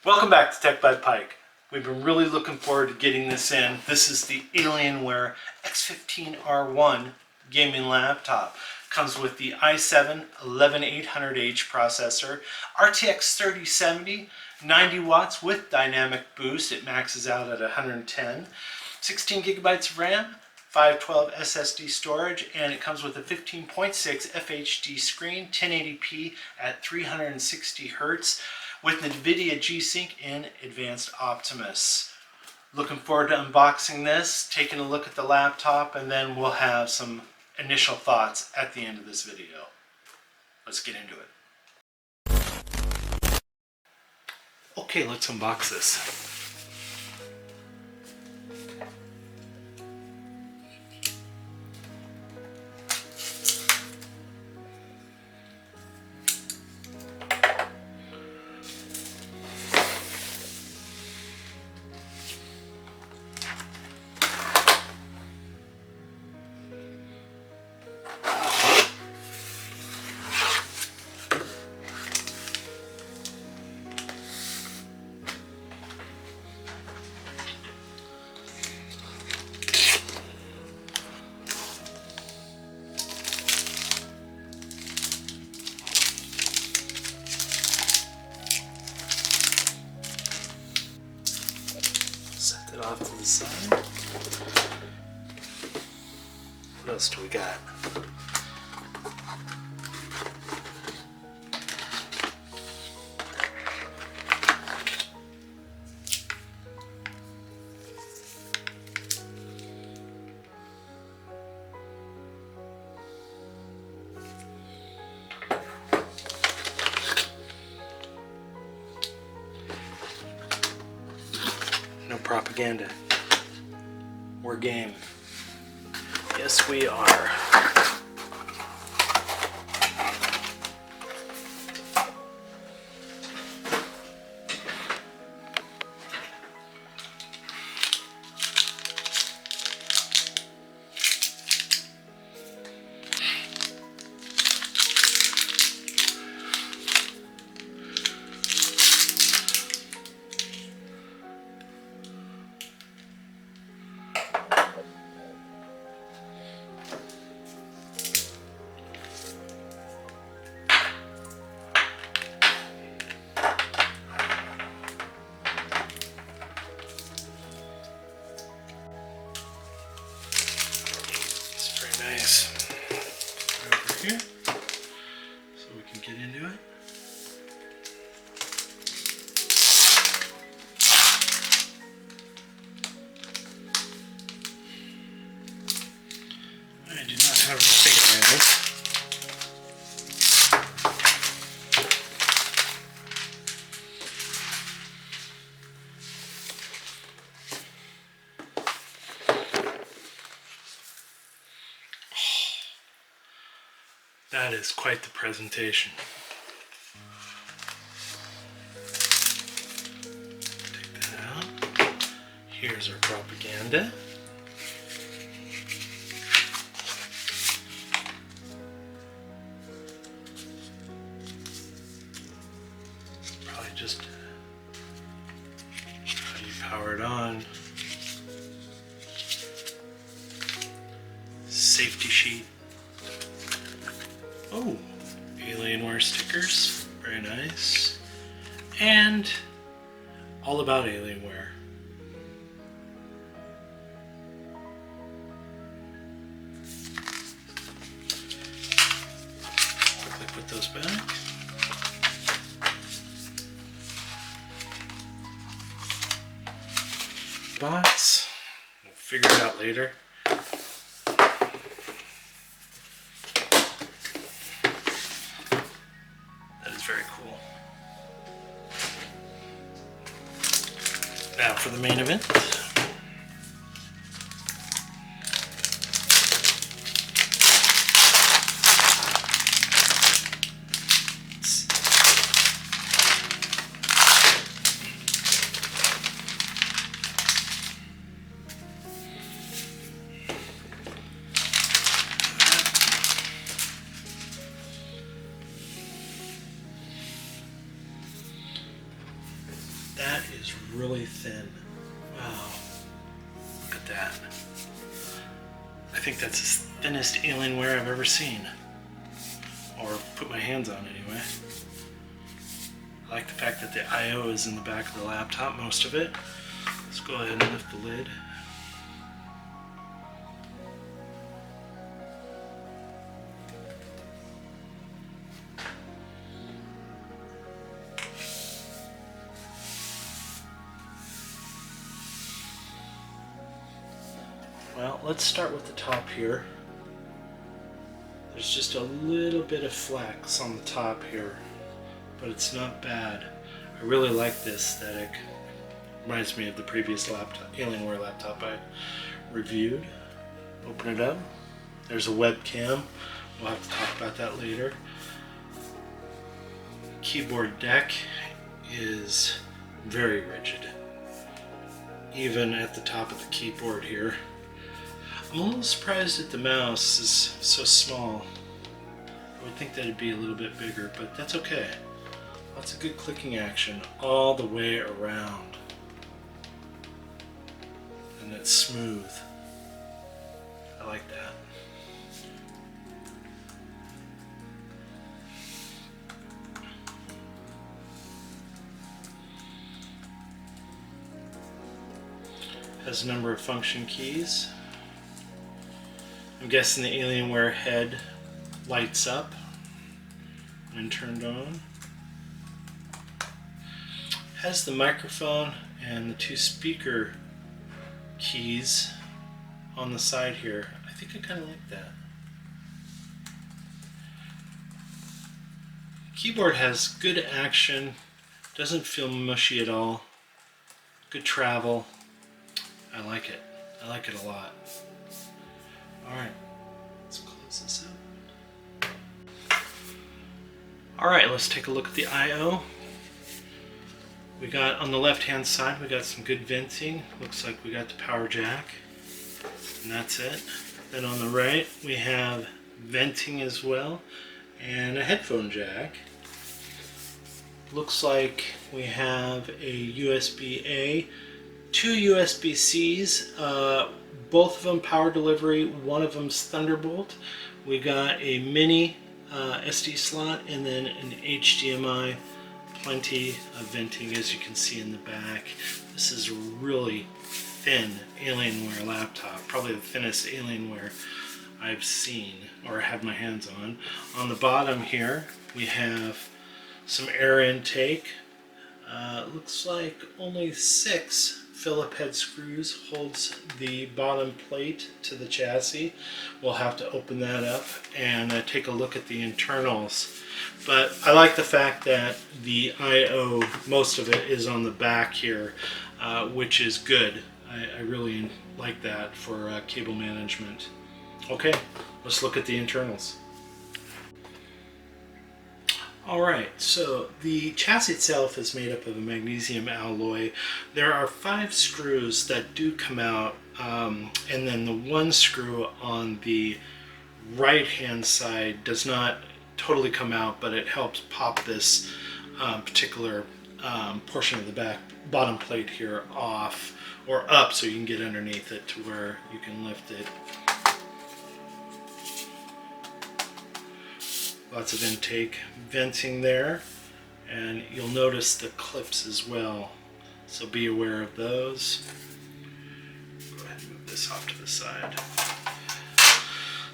Welcome back to Tech by Pike. We've been really looking forward to getting this in. This is the Alienware X15 Gaming Laptop. Comes with the i7 11800H processor, RTX 3070, 90 watts with dynamic boost. It maxes out at 110, 16 gigabytes of RAM, 512 SSD storage, and it comes with a 15.6 FHD screen, 1080p at 360 Hertz, with NVIDIA G-Sync and Advanced Optimus. Looking forward to unboxing this, taking a look at the laptop, and then we'll have some initial thoughts at the end of this video. Let's get into it. Okay, let's unbox this. Set it off to the side. What else do we got? No propaganda. We're game. Yes, we are. Nice. Over here, so we can get into it. I do not have a fingernails. That is quite the presentation. Take that out. Here's our propaganda. Probably just how you power it on. Safety sheet. Oh, Alienware stickers, very nice. And all about Alienware. Quickly put those back. Box, we'll figure it out later. Very cool. Now for the main event. is really thin. Wow, look at that. I think that's the thinnest Alienware I've ever seen, or put my hands on anyway. I like the fact that the I/O is in the back of the laptop, most of it. Let's go ahead and lift the lid. Well, let's start with the top here. There's just a little bit of flex on the top here, but it's not bad. I really like the aesthetic. Reminds me of the previous laptop, Alienware laptop I reviewed. Open it up. There's a webcam. We'll have to talk about that later. Keyboard deck is very rigid, even at the top of the keyboard here. I'm a little surprised that the mouse is so small. I would think that it'd be a little bit bigger, but that's okay. Lots of good clicking action all the way around. And it's smooth. I like that. Has a number of function keys. I'm guessing the Alienware head lights up when turned on. Has the microphone and the two speaker keys on the side here. I think I kind of like that. Keyboard has good action, doesn't feel mushy at all. Good travel. I like it. I like it a lot. Alright, let's close this up. Alright, let's take a look at the I/O. We got on the left hand side, we got some good venting. Looks like we got the power jack, and that's it. Then on the right, we have venting as well, and a headphone jack. Looks like we have a USB-A, two USB-Cs, both of them power delivery, one of them's Thunderbolt. We got a mini SD slot and then an HDMI. Plenty of venting, as you can see in the back. This is a really thin Alienware laptop, probably the thinnest Alienware I've seen or had my hands on. On the bottom here we have some air intake. Looks like only 6 Phillip head screws holds the bottom plate to the chassis. We'll have to open that up and take a look at the internals. But I like the fact that the I/O, most of it is on the back here, which is good. I really like that for cable management. Okay, let's look at the internals. Alright, so the chassis itself is made up of a magnesium alloy. There are 5 screws that do come out, and then the one screw on the right hand side does not totally come out, but it helps pop this particular portion of the bottom plate here off or up so you can get underneath it to where you can lift it. Lots of intake venting there, and you'll notice the clips as well, so be aware of those. Go ahead and move this off to the side.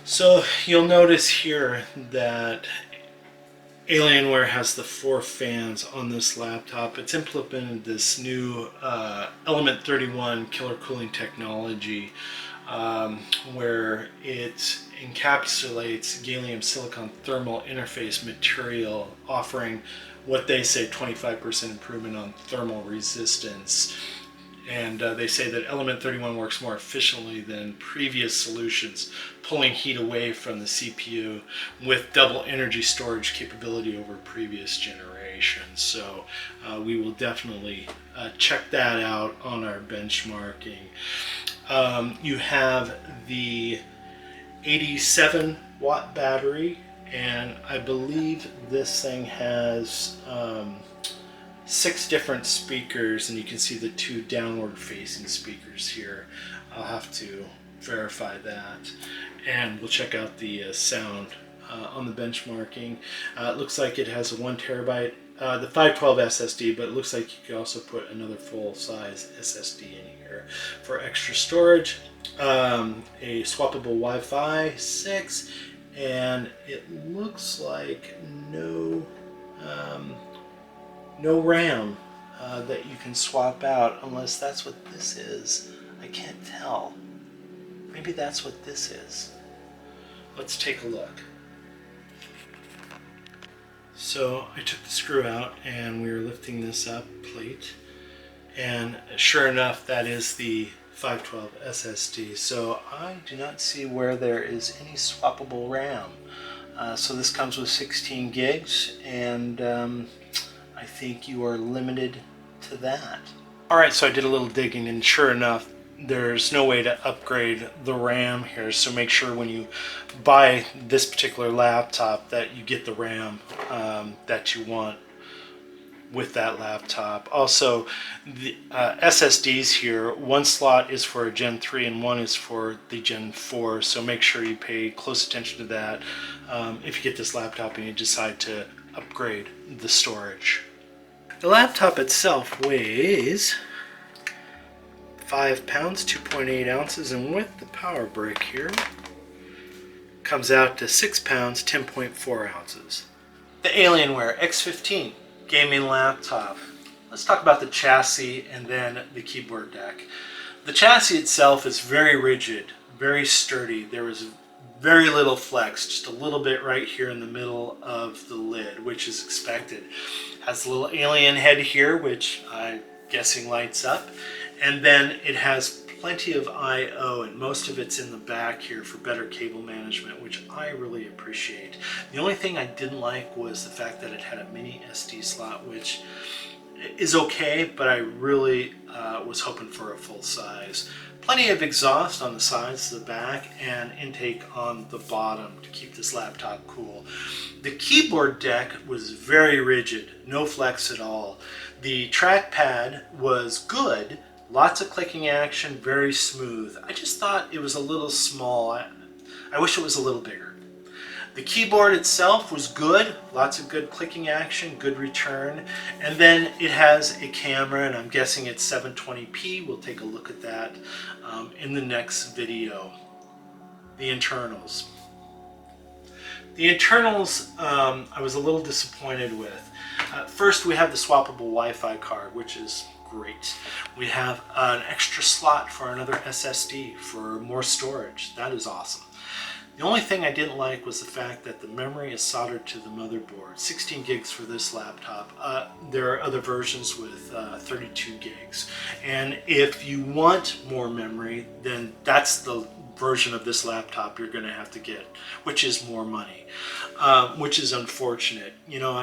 So you'll notice here that Alienware has the 4 fans on this laptop. It's implemented this new Element 31 killer cooling technology where it encapsulates gallium silicon thermal interface material, offering what they say 25% improvement on thermal resistance. And they say that Element 31 works more efficiently than previous solutions, pulling heat away from the CPU with double energy storage capability over previous generations. So we will definitely check that out on our benchmarking. You have the 87 watt battery, and I believe this thing has 6 different speakers, and you can see the 2 downward facing speakers here. I'll have to verify that, and we'll check out the sound on the benchmarking. It looks like it has a 1 terabyte, the 512 SSD, but it looks like you could also put another full-size SSD in here for extra storage. A swappable Wi-Fi 6, and it looks like no RAM that you can swap out, unless that's what this is. I can't tell. Maybe that's what this is. Let's take a look. So I took the screw out and we were lifting this up plate, and sure enough, that is the 512 SSD. So I do not see where there is any swappable RAM. So this comes with 16 gigs, and I think you are limited to that. Alright, so I did a little digging, and sure enough, there's no way to upgrade the RAM here, so make sure when you buy this particular laptop that you get the RAM that you want with that laptop. Also, the SSDs here, one slot is for a Gen 3 and one is for the Gen 4, so make sure you pay close attention to that if you get this laptop and you decide to upgrade the storage. The laptop itself weighs 5 pounds, 2.8 ounces, and with the power brick here, comes out to 6 pounds, 10.4 ounces. The Alienware X15 Gaming Laptop. Let's talk about the chassis and then the keyboard deck. The chassis itself is very rigid, very sturdy. There is very little flex, just a little bit right here in the middle of the lid, which is expected. Has a little alien head here, which I'm guessing lights up. And then it has plenty of I/O, and most of it's in the back here for better cable management, which I really appreciate. The only thing I didn't like was the fact that it had a mini SD slot, which is okay, but I really was hoping for a full size. Plenty of exhaust on the sides, the back, and intake on the bottom to keep this laptop cool. The keyboard deck was very rigid, no flex at all. The trackpad was good. Lots of clicking action, very smooth. I just thought it was a little small. I wish it was a little bigger. The keyboard itself was good. Lots of good clicking action, good return. And then it has a camera, and I'm guessing it's 720p. We'll take a look at that in the next video. The internals. The internals I was a little disappointed with. First, we have the swappable Wi-Fi card, which is great. We have an extra slot for another SSD for more storage. That is awesome. The only thing I didn't like was the fact that the memory is soldered to the motherboard. 16 gigs for this laptop. There are other versions with 32 gigs. And if you want more memory, then that's the version of this laptop you're going to have to get, which is more money, which is unfortunate. You know,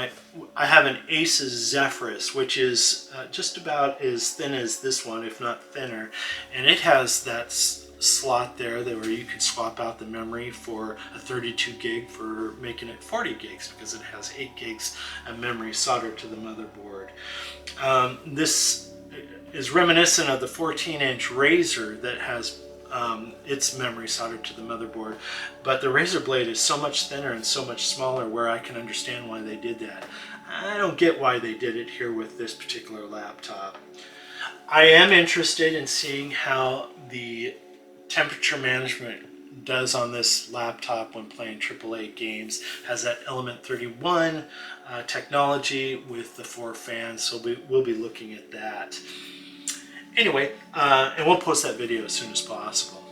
I have an Asus Zephyrus, which is just about as thin as this one, if not thinner, and it has that slot there where you could swap out the memory for a 32 gig for making it 40 gigs because it has 8 gigs of memory soldered to the motherboard. This is reminiscent of the 14-inch Razer that has its memory soldered to the motherboard, but the Razer blade is so much thinner and so much smaller where I can understand why they did that. I don't get why they did it here with this particular laptop. I am interested in seeing how the temperature management does on this laptop when playing AAA games. Has that Element 31 technology with the 4 fans, so we'll be looking at that. Anyway, and we'll post that video as soon as possible.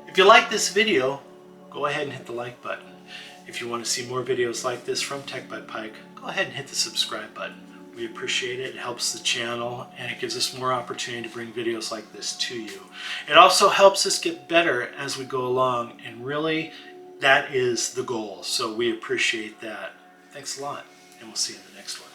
If you like this video, go ahead and hit the like button. If you want to see more videos like this from Tech by Pike, go ahead and hit the subscribe button. We appreciate it. It helps the channel, and it gives us more opportunity to bring videos like this to you. It also helps us get better as we go along, and really, that is the goal. So we appreciate that. Thanks a lot, and we'll see you in the next one.